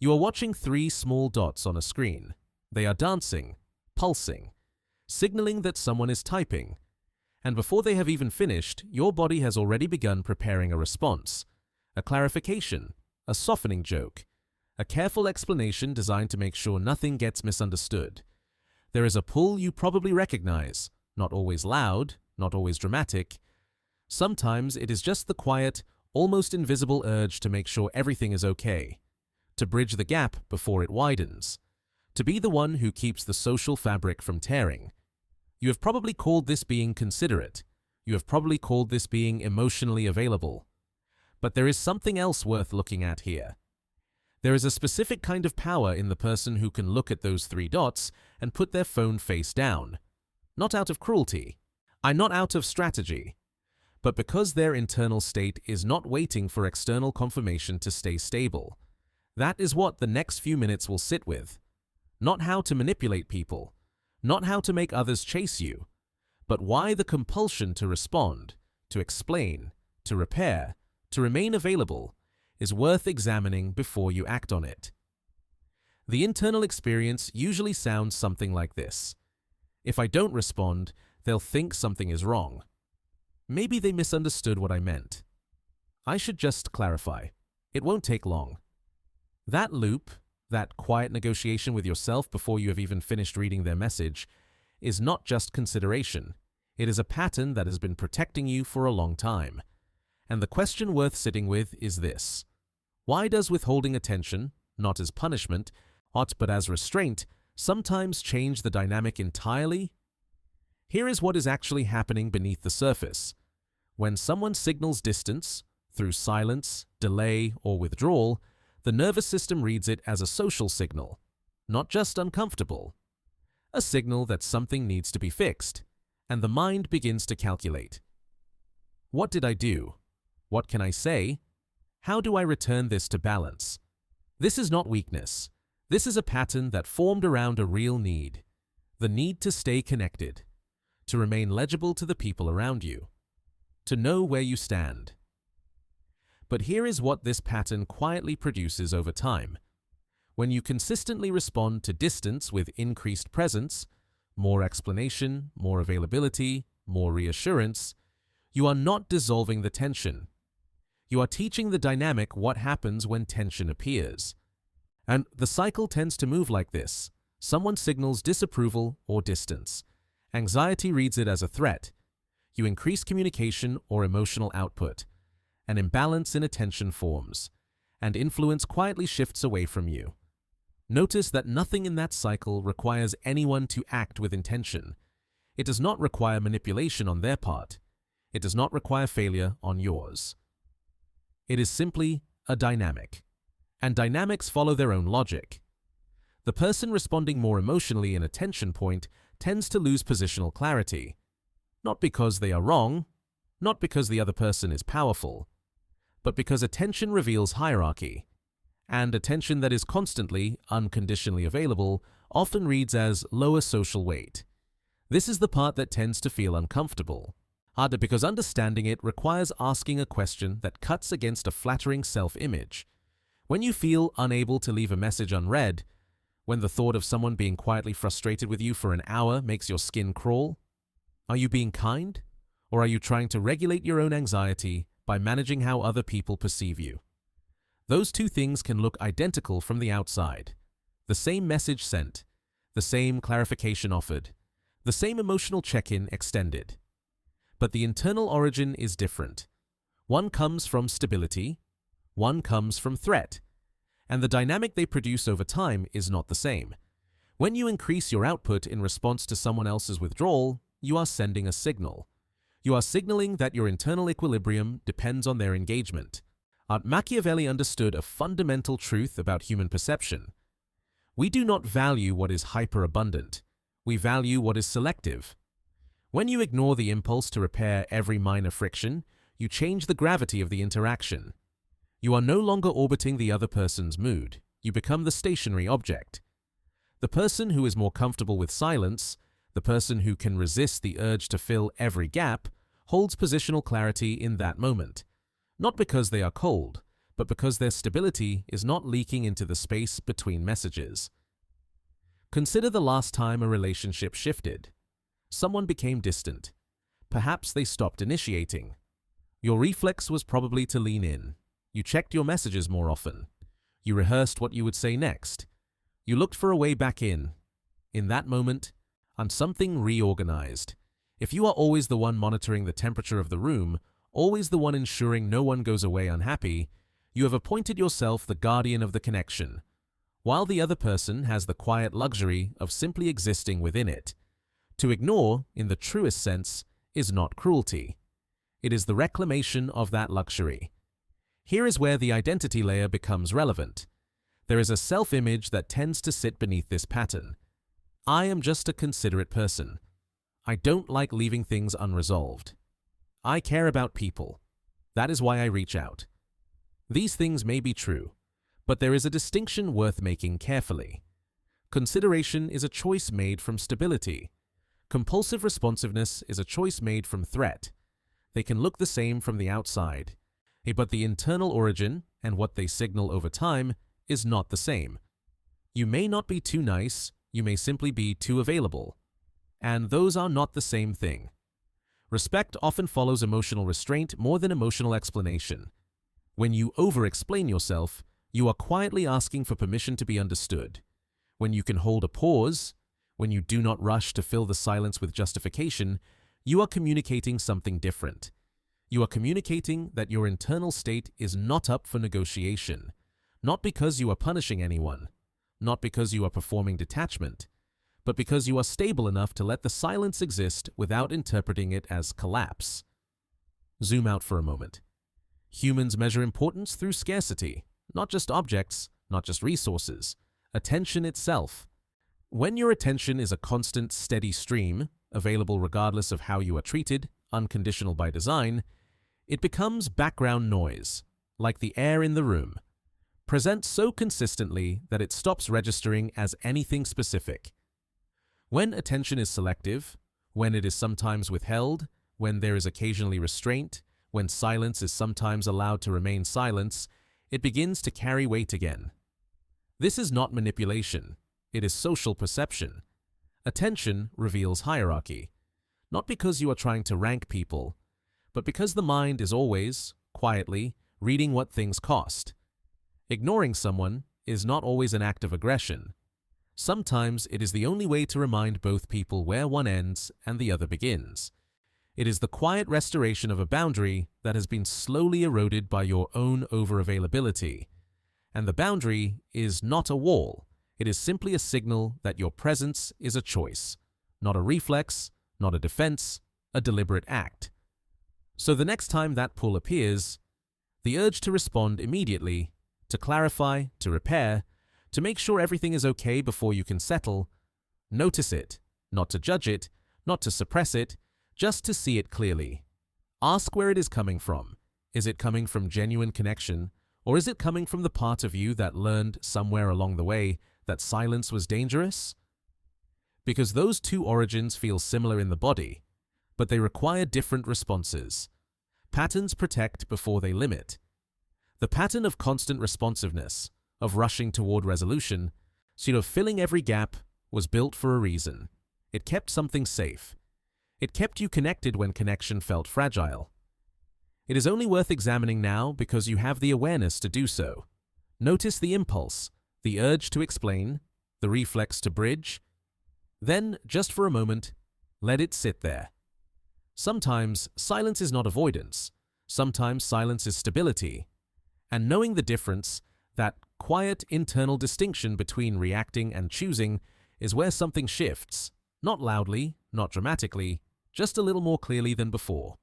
You are watching three small dots on a screen. They are dancing, pulsing, signaling that someone is typing. And before they have even finished, your body has already begun preparing a response, a clarification, a softening joke, a careful explanation designed to make sure nothing gets misunderstood. There is a pull you probably recognize, not always loud, not always dramatic. Sometimes it is just the quiet, almost invisible urge to make sure everything is okay, to bridge the gap before it widens, to be the one who keeps the social fabric from tearing. You have probably called this being considerate. You have probably called this being emotionally available. But there is something else worth looking at here. There is a specific kind of power in the person who can look at those three dots and put their phone face down. Not out of cruelty, not out of strategy, but because their internal state is not waiting for external confirmation to stay stable. That is what the next few minutes will sit with. Not how to manipulate people, not how to make others chase you, but why the compulsion to respond, to explain, to repair, to remain available is worth examining before you act on it. The internal experience usually sounds something like this. If I don't respond, they'll think something is wrong. Maybe they misunderstood what I meant. I should just clarify. It won't take long. That loop, that quiet negotiation with yourself before you have even finished reading their message, is not just consideration. It is a pattern that has been protecting you for a long time. And the question worth sitting with is this. Why does withholding attention, not as punishment, but as restraint, sometimes change the dynamic entirely? Here is what is actually happening beneath the surface. When someone signals distance, through silence, delay, or withdrawal, the nervous system reads it as a social signal, not just uncomfortable. A signal that something needs to be fixed, and the mind begins to calculate. What did I do? What can I say? How do I return this to balance? This is not weakness. This is a pattern that formed around a real need. The need to stay connected, to remain legible to the people around you, to know where you stand. But here is what this pattern quietly produces over time. When you consistently respond to distance with increased presence, more explanation, more availability, more reassurance, you are not dissolving the tension. You are teaching the dynamic what happens when tension appears. And the cycle tends to move like this. Someone signals disapproval or distance. Anxiety reads it as a threat. You increase communication or emotional output. An imbalance in attention forms, and influence quietly shifts away from you. Notice that nothing in that cycle requires anyone to act with intention. It does not require manipulation on their part. It does not require failure on yours. It is simply a dynamic. And dynamics follow their own logic. The person responding more emotionally in a tension point tends to lose positional clarity. Not because they are wrong, not because the other person is powerful, but because attention reveals hierarchy. And attention that is constantly, unconditionally available often reads as lower social weight. This is the part that tends to feel uncomfortable. Harder because understanding it requires asking a question that cuts against a flattering self-image. When you feel unable to leave a message unread, when the thought of someone being quietly frustrated with you for an hour makes your skin crawl, are you being kind? Or are you trying to regulate your own anxiety by managing how other people perceive you? Those two things can look identical from the outside. The same message sent, the same clarification offered, the same emotional check-in extended. But the internal origin is different. One comes from stability, one comes from threat, and the dynamic they produce over time is not the same. When you increase your output in response to someone else's withdrawal, you are sending a signal. You are signaling that your internal equilibrium depends on their engagement. Machiavelli understood a fundamental truth about human perception. We do not value what is hyperabundant. We value what is selective. When you ignore the impulse to repair every minor friction, you change the gravity of the interaction. You are no longer orbiting the other person's mood. You become the stationary object. The person who is more comfortable with silence, the person who can resist the urge to fill every gap, holds positional clarity in that moment. Not because they are cold, but because their stability is not leaking into the space between messages. Consider the last time a relationship shifted. Someone became distant. Perhaps they stopped initiating. Your reflex was probably to lean in. You checked your messages more often. You rehearsed what you would say next. You looked for a way back in. In that moment, something reorganized. If you are always the one monitoring the temperature of the room, always the one ensuring no one goes away unhappy, you have appointed yourself the guardian of the connection, while the other person has the quiet luxury of simply existing within it. To ignore, in the truest sense, is not cruelty. It is the reclamation of that luxury. Here is where the identity layer becomes relevant. There is a self-image that tends to sit beneath this pattern. I am just a considerate person. I don't like leaving things unresolved. I care about people. That is why I reach out. These things may be true, but there is a distinction worth making carefully. Consideration is a choice made from stability. Compulsive responsiveness is a choice made from threat. They can look the same from the outside, but the internal origin and what they signal over time is not the same. You may not be too nice, you may simply be too available. And those are not the same thing. Respect often follows emotional restraint more than emotional explanation. When you over-explain yourself, you are quietly asking for permission to be understood. When you can hold a pause, when you do not rush to fill the silence with justification, you are communicating something different. You are communicating that your internal state is not up for negotiation, not because you are punishing anyone, not because you are performing detachment, but because you are stable enough to let the silence exist without interpreting it as collapse. Zoom out for a moment. Humans measure importance through scarcity, not just objects, not just resources, attention itself. When your attention is a constant, steady stream, available regardless of how you are treated, unconditional by design, it becomes background noise, like the air in the room, present so consistently that it stops registering as anything specific. When attention is selective, when it is sometimes withheld, when there is occasionally restraint, when silence is sometimes allowed to remain silence, it begins to carry weight again. This is not manipulation, it is social perception. Attention reveals hierarchy, not because you are trying to rank people, but because the mind is always, quietly, reading what things cost. Ignoring someone is not always an act of aggression. Sometimes it is the only way to remind both people where one ends and the other begins. It is the quiet restoration of a boundary that has been slowly eroded by your own over-availability. And the boundary is not a wall. It is simply a signal that your presence is a choice, not a reflex, not a defense, a deliberate act. So the next time that pull appears, the urge to respond immediately, to clarify, to repair, to make sure everything is okay before you can settle, notice it, not to judge it, not to suppress it, just to see it clearly. Ask where it is coming from. Is it coming from genuine connection, or is it coming from the part of you that learned somewhere along the way that silence was dangerous? Because those two origins feel similar in the body, but they require different responses. Patterns protect before they limit. The pattern of constant responsiveness, of rushing toward resolution, of filling every gap, was built for a reason. It kept something safe. It kept you connected when connection felt fragile. It is only worth examining now because you have the awareness to do so. Notice the impulse, the urge to explain, the reflex to bridge. Then, just for a moment, let it sit there. Sometimes silence is not avoidance. Sometimes silence is stability. And knowing the difference, that quiet internal distinction between reacting and choosing, is where something shifts, not loudly, not dramatically, just a little more clearly than before.